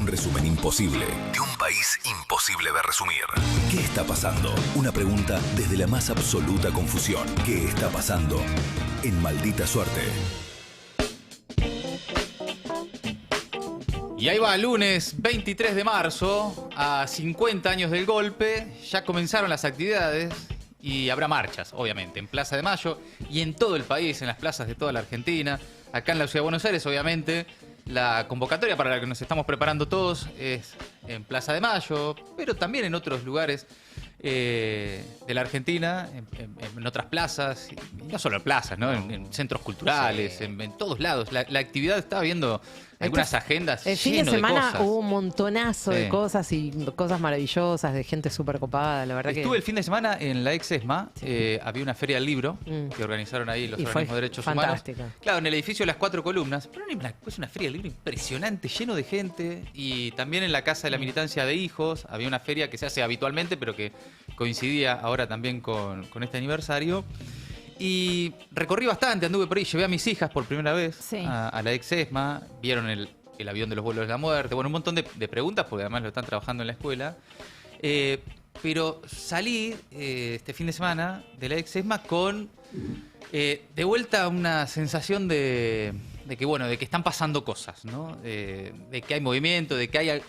resumen imposible de un país imposible de resumir. ¿Qué está pasando? Una pregunta desde la más absoluta confusión. ¿Qué está pasando en Maldita Suerte? Y ahí va, lunes 23 de marzo, a 50 años del golpe, ya comenzaron las actividades y habrá marchas, obviamente, en Plaza de Mayo y en todo el país, en las plazas de toda la Argentina. Acá en la Ciudad de Buenos Aires, obviamente, la convocatoria para la que nos estamos preparando todos es en Plaza de Mayo, pero también en otros lugares de la Argentina, en otras plazas, y no solo en plazas, ¿no? En centros culturales, sí. en todos lados. La actividad está viendo algunas agendas el fin de semana cosas. hubo un montonazo de cosas y cosas maravillosas, de gente súper copada, la verdad. Estuve el fin de semana en la ex ESMA, había una feria del libro que organizaron ahí los organismos de derechos fantástica. humanos. Claro, en el edificio de las 4 columnas, pero es una feria del libro impresionante, lleno de gente, y también en la Casa de la Militancia de Hijos había una feria que se hace habitualmente, pero que coincidía ahora también con este aniversario. Y recorrí bastante, anduve por ahí, llevé a mis hijas por primera vez a la ex ESMA, vieron el avión de los vuelos de la muerte, bueno, un montón de preguntas, porque además lo están trabajando en la escuela. Pero salí este fin de semana de la ex ESMA con de vuelta una sensación de que están pasando cosas, ¿no? De que hay movimiento, de que hay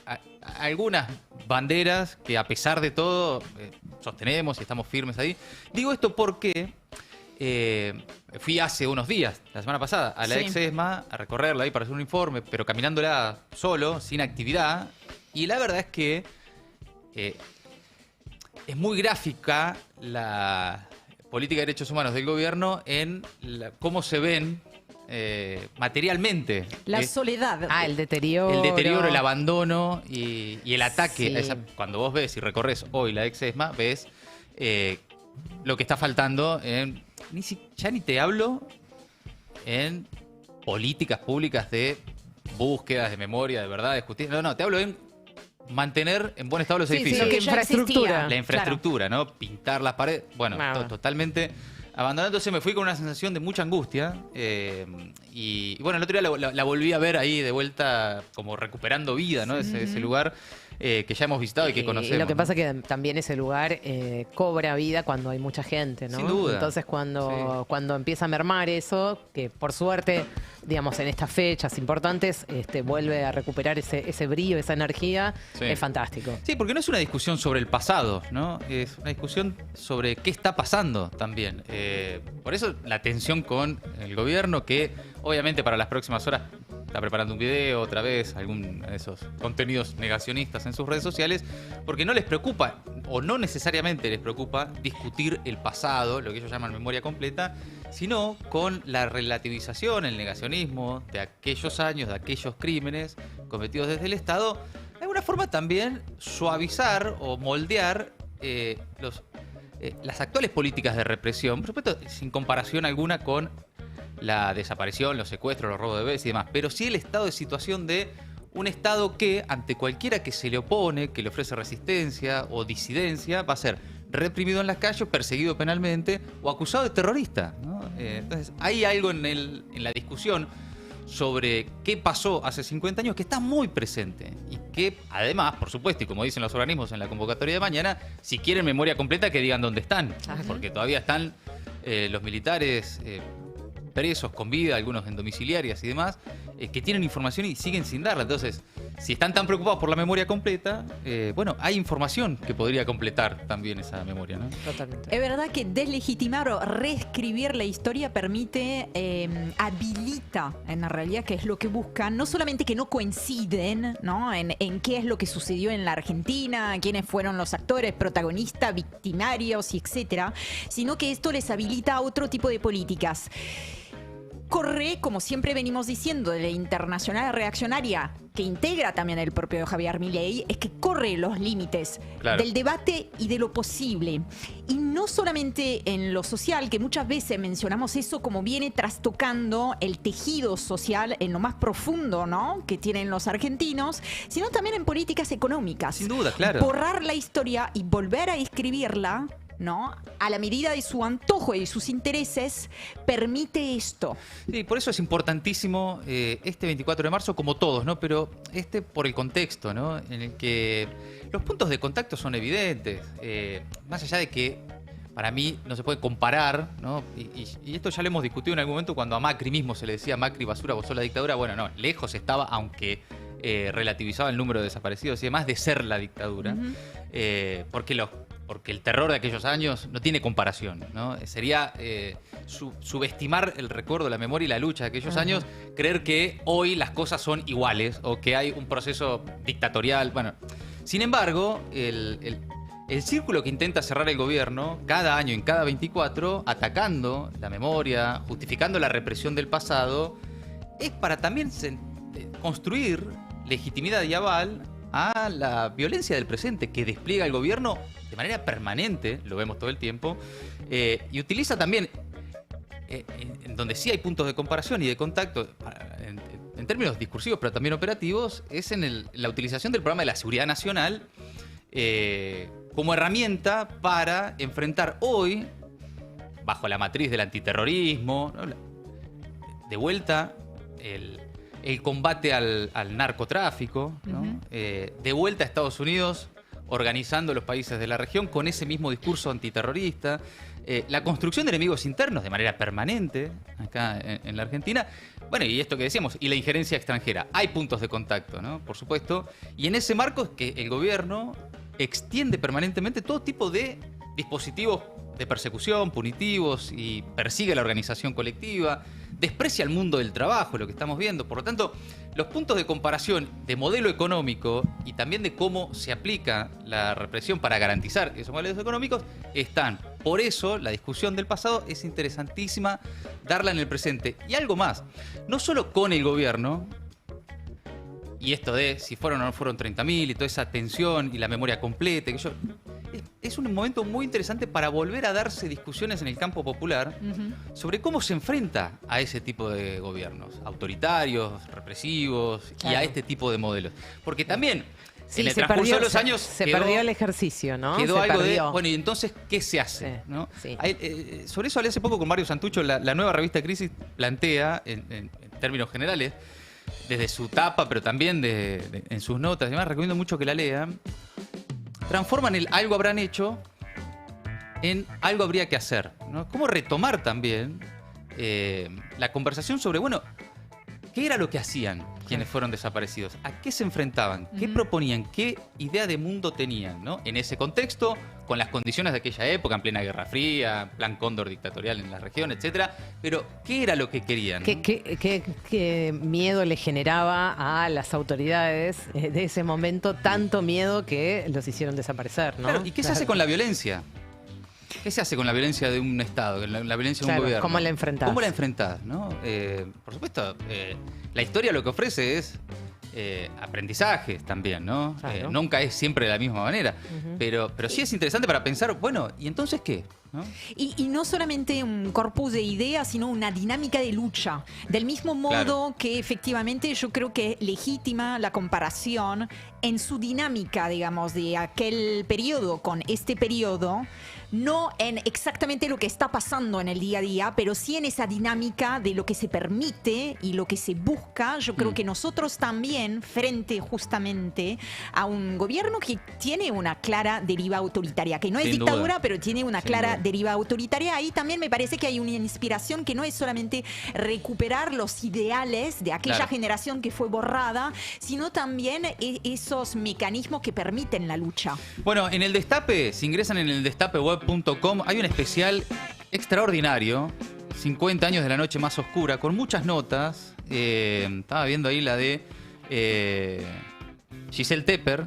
algunas banderas que a pesar de todo sostenemos y estamos firmes ahí. Digo esto porque fui hace unos días, la semana pasada, a la ex ESMA a recorrerla ahí para hacer un informe, pero caminándola solo, sin actividad. Y la verdad es que es muy gráfica la política de derechos humanos del gobierno en cómo se ven materialmente. La soledad. El deterioro. El deterioro, el abandono y el ataque. Sí. Cuando vos ves y recorres hoy la ex ESMA, ves lo que está faltando en... Ya ni te hablo en políticas públicas de búsquedas de memoria, de verdad, de justicia. No, te hablo en mantener en buen estado los edificios. Sí, infraestructura. La infraestructura, claro. ¿No? Pintar las paredes. Bueno, totalmente abandonado. Entonces me fui con una sensación de mucha angustia. Y bueno, el otro día la volví a ver ahí de vuelta, como recuperando vida, ¿no? Ese lugar que ya hemos visitado y que conocemos. Y lo que pasa es que también ese lugar cobra vida cuando hay mucha gente, ¿no? Sin duda. Entonces cuando empieza a mermar eso, que por suerte, digamos, en estas fechas importantes, vuelve a recuperar ese brillo, esa energía, es fantástico. Sí, porque no es una discusión sobre el pasado, ¿no? Es una discusión sobre qué está pasando también. Por eso la tensión con el gobierno, que obviamente para las próximas horas está preparando un video, otra vez, algún de esos contenidos negacionistas en sus redes sociales, porque no les preocupa, o no necesariamente les preocupa, discutir el pasado, lo que ellos llaman memoria completa, sino con la relativización, el negacionismo de aquellos años, de aquellos crímenes cometidos desde el Estado, de alguna forma también suavizar o moldear las actuales políticas de represión, por supuesto, sin comparación alguna con la desaparición, los secuestros, los robos de bebés y demás, pero sí el estado de situación de un Estado que, ante cualquiera que se le opone, que le ofrece resistencia o disidencia, va a ser reprimido en las calles, perseguido penalmente o acusado de terrorista, ¿no? Entonces, hay algo en la discusión sobre qué pasó hace 50 años que está muy presente y que, además, por supuesto, y como dicen los organismos en la convocatoria de mañana, si quieren memoria completa, que digan dónde están, porque todavía están los militares presos con vida, algunos en domiciliarias y demás, que tienen información y siguen sin darla. Entonces, si están tan preocupados por la memoria completa, bueno, hay información que podría completar también esa memoria, ¿no? Totalmente. Es verdad que deslegitimar o reescribir la historia permite, habilita en la realidad, que es lo que buscan, no solamente que no coinciden, ¿no? en qué es lo que sucedió en la Argentina, quiénes fueron los actores, protagonistas, victimarios, etcétera, sino que esto les habilita a otro tipo de políticas. Corre, como siempre venimos diciendo, de la internacional reaccionaria, que integra también el propio Javier Milei, es que corre los límites del debate y de lo posible. Y no solamente en lo social, que muchas veces mencionamos eso como viene trastocando el tejido social en lo más profundo, ¿no?, que tienen los argentinos, sino también en políticas económicas. Sin duda, claro. Borrar la historia y volver a escribirla ¿no? A la medida de su antojo y sus intereses, permite esto. Sí, por eso es importantísimo este 24 de marzo, como todos, ¿no? Pero por el contexto, ¿no? En el que los puntos de contacto son evidentes. Más allá de que para mí no se puede comparar, ¿no? Y esto ya lo hemos discutido en algún momento cuando a Macri mismo se le decía Macri basura, vos sos la dictadura. Bueno, no, lejos estaba, aunque relativizaba el número de desaparecidos y demás, de ser la dictadura. Porque el terror de aquellos años no tiene comparación, ¿no? Sería subestimar el recuerdo, la memoria y la lucha de aquellos años, creer que hoy las cosas son iguales o que hay un proceso dictatorial. Bueno, sin embargo, el círculo que intenta cerrar el gobierno cada año, en cada 24, atacando la memoria, justificando la represión del pasado, es para también construir legitimidad y aval a la violencia del presente que despliega el gobierno de manera permanente, lo vemos todo el tiempo, y utiliza también, en donde sí hay puntos de comparación y de contacto, en términos discursivos pero también operativos, es en la utilización del programa de la seguridad nacional como herramienta para enfrentar hoy, bajo la matriz del antiterrorismo, ¿no? De vuelta el combate al narcotráfico, ¿no? De vuelta a Estados Unidos organizando los países de la región con ese mismo discurso antiterrorista, la construcción de enemigos internos de manera permanente acá en la Argentina. Bueno, y esto que decíamos, y la injerencia extranjera. Hay puntos de contacto, ¿no? Por supuesto. Y en ese marco es que el gobierno extiende permanentemente todo tipo de dispositivos de persecución, punitivos, y persigue la organización colectiva, desprecia el mundo del trabajo, lo que estamos viendo. Por lo tanto, los puntos de comparación de modelo económico y también de cómo se aplica la represión para garantizar esos modelos económicos están. Por eso, la discusión del pasado es interesantísima darla en el presente. Y algo más, no solo con el gobierno, y esto de si fueron o no fueron 30.000 y toda esa tensión y la memoria completa, es un momento muy interesante para volver a darse discusiones en el campo popular sobre cómo se enfrenta a ese tipo de gobiernos autoritarios, represivos, y a este tipo de modelos. Porque también en el transcurso de los años se perdió el ejercicio, ¿no? Quedó algo de, bueno, y entonces, ¿qué se hace? Sí, ¿no? sí. Sobre eso hablé hace poco con Mario Santucho. La nueva revista Crisis plantea, en términos generales, desde su tapa, pero también en sus notas, además recomiendo mucho que la lean, transforman el algo habrán hecho en algo habría que hacer, ¿no? Cómo retomar también la conversación sobre, bueno, ¿qué era lo que hacían quienes fueron desaparecidos? ¿A qué se enfrentaban? ¿Qué proponían? ¿Qué idea de mundo tenían, ¿no? En ese contexto, con las condiciones de aquella época, en plena Guerra Fría, plan cóndor dictatorial en la región, etcétera. Pero, ¿qué era lo que querían? ¿Qué miedo le generaba a las autoridades de ese momento? Tanto miedo que los hicieron desaparecer, ¿no? Claro, ¿y qué se hace con la violencia? ¿Qué se hace con la violencia de un Estado, la violencia de un gobierno? ¿Cómo la enfrentás? ¿Cómo la enfrentás, no? Por supuesto, la historia lo que ofrece es aprendizajes también, ¿no? Claro. Nunca es siempre de la misma manera, pero sí es interesante para pensar, bueno, ¿y entonces qué? ¿No? Y no solamente un corpus de ideas, sino una dinámica de lucha. Del mismo modo que efectivamente yo creo que es legítima la comparación en su dinámica, digamos, de aquel periodo con este periodo, no en exactamente lo que está pasando en el día a día, pero sí en esa dinámica de lo que se permite y lo que se busca. Yo creo que nosotros también, frente justamente a un gobierno que tiene una clara deriva autoritaria, que no es Sin dictadura, duda. pero tiene una Sin clara duda. deriva autoritaria. Ahí también me parece que hay una inspiración que no es solamente recuperar los ideales de aquella Claro. generación que fue borrada, sino también esos mecanismos que permiten la lucha. Bueno, en el Destape, si ingresan en el destapeweb.com, hay un especial extraordinario, 50 años de la noche más oscura, con muchas notas. Estaba viendo ahí la de Giselle Tepper,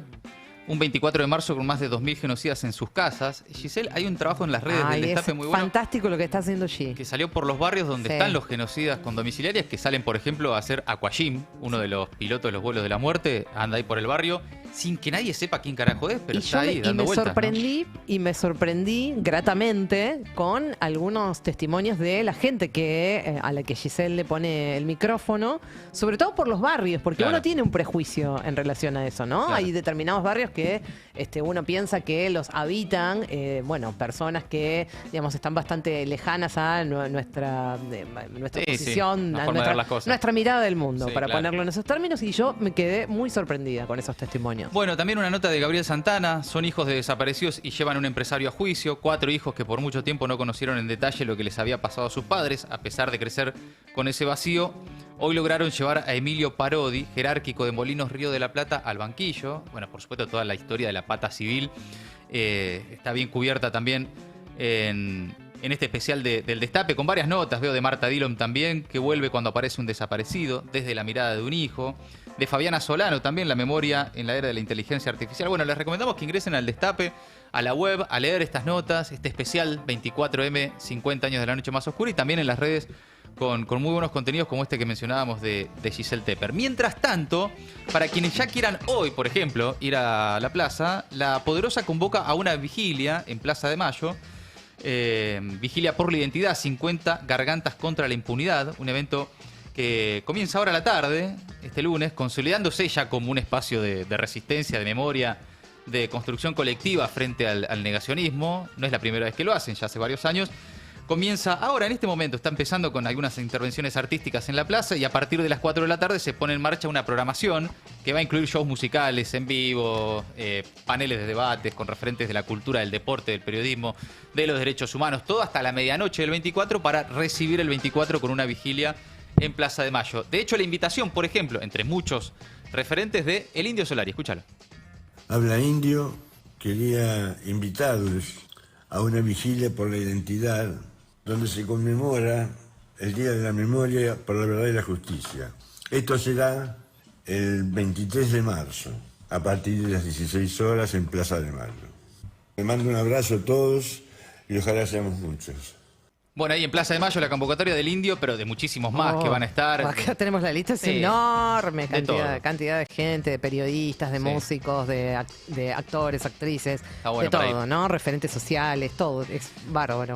un 24 de marzo con más de 2.000 genocidas en sus casas. Giselle, hay un trabajo en las redes del Destape es muy bueno, fantástico lo que está haciendo G. que salió por los barrios donde Sí. están los genocidas con domiciliarias, que salen, por ejemplo, a hacer Aquajim, uno de los pilotos de los vuelos de la muerte, anda ahí por el barrio. sin que nadie sepa quién carajo es, pero Y está yo ahí dando me vueltas, ¿no? sorprendí, y me sorprendí gratamente con algunos testimonios de la gente que a la que Giselle le pone el micrófono, sobre todo por los barrios, porque Claro. uno tiene un prejuicio en relación a eso, ¿no? Claro. Hay determinados barrios que uno piensa que los habitan, personas que, digamos, están bastante lejanas a nuestra Sí, posición, la a forma de ver las cosas. nuestra mirada del mundo, Sí, para claro. ponerlo en esos términos, y yo me quedé muy sorprendida con esos testimonios. Bueno, también una nota de Gabriel Santana. Son hijos de desaparecidos y llevan un empresario a juicio. 4 hijos que por mucho tiempo no conocieron en detalle lo que les había pasado a sus padres, a pesar de crecer con ese vacío. Hoy lograron llevar a Emilio Parodi, jerárquico de Molinos Río de la Plata, al banquillo. Bueno, por supuesto, toda la historia de la pata civil está bien cubierta también en este especial del Destape, con varias notas. Veo de Marta Dillon también, que vuelve cuando aparece un desaparecido, desde la mirada de un hijo. De Fabiana Solano también, la memoria en la era de la inteligencia artificial. Bueno, les recomendamos que ingresen al Destape, a la web, a leer estas notas, este especial 24M, 50 años de la noche más oscura, y también en las redes con muy buenos contenidos como este que mencionábamos de Giselle Tepper. Mientras tanto, para quienes ya quieran hoy, por ejemplo, ir a la plaza, La Poderosa convoca a una vigilia en Plaza de Mayo. Vigilia por la Identidad, 50 gargantas contra la impunidad, un evento que comienza ahora a la tarde, este lunes, consolidándose ya como un espacio de resistencia, de memoria, de construcción colectiva frente al negacionismo. No es la primera vez que lo hacen, ya hace varios años. Comienza ahora, en este momento, está empezando con algunas intervenciones artísticas en la plaza, y a partir de las 4 de la tarde se pone en marcha una programación que va a incluir shows musicales en vivo, paneles de debates con referentes de la cultura, del deporte, del periodismo, de los derechos humanos, todo hasta la medianoche del 24 para recibir el 24 con una vigilia en Plaza de Mayo. De hecho, la invitación, por ejemplo, entre muchos referentes, de El Indio Solari. Escúchalo. Habla Indio, quería invitarlos a una vigilia por la identidad, donde se conmemora el Día de la Memoria por la Verdad y la Justicia. Esto será el 23 de marzo, a partir de las 16 horas en Plaza de Mayo. Les mando un abrazo a todos y ojalá seamos muchos. Bueno, ahí en Plaza de Mayo la convocatoria del Indio, pero de muchísimos más que van a estar. Acá tenemos la lista, es Sí. enorme, todo. cantidad de gente, de periodistas, de Sí. músicos, de actores, actrices, bueno de para todo, ir. ¿no? Referentes sociales, todo, es bárbaro.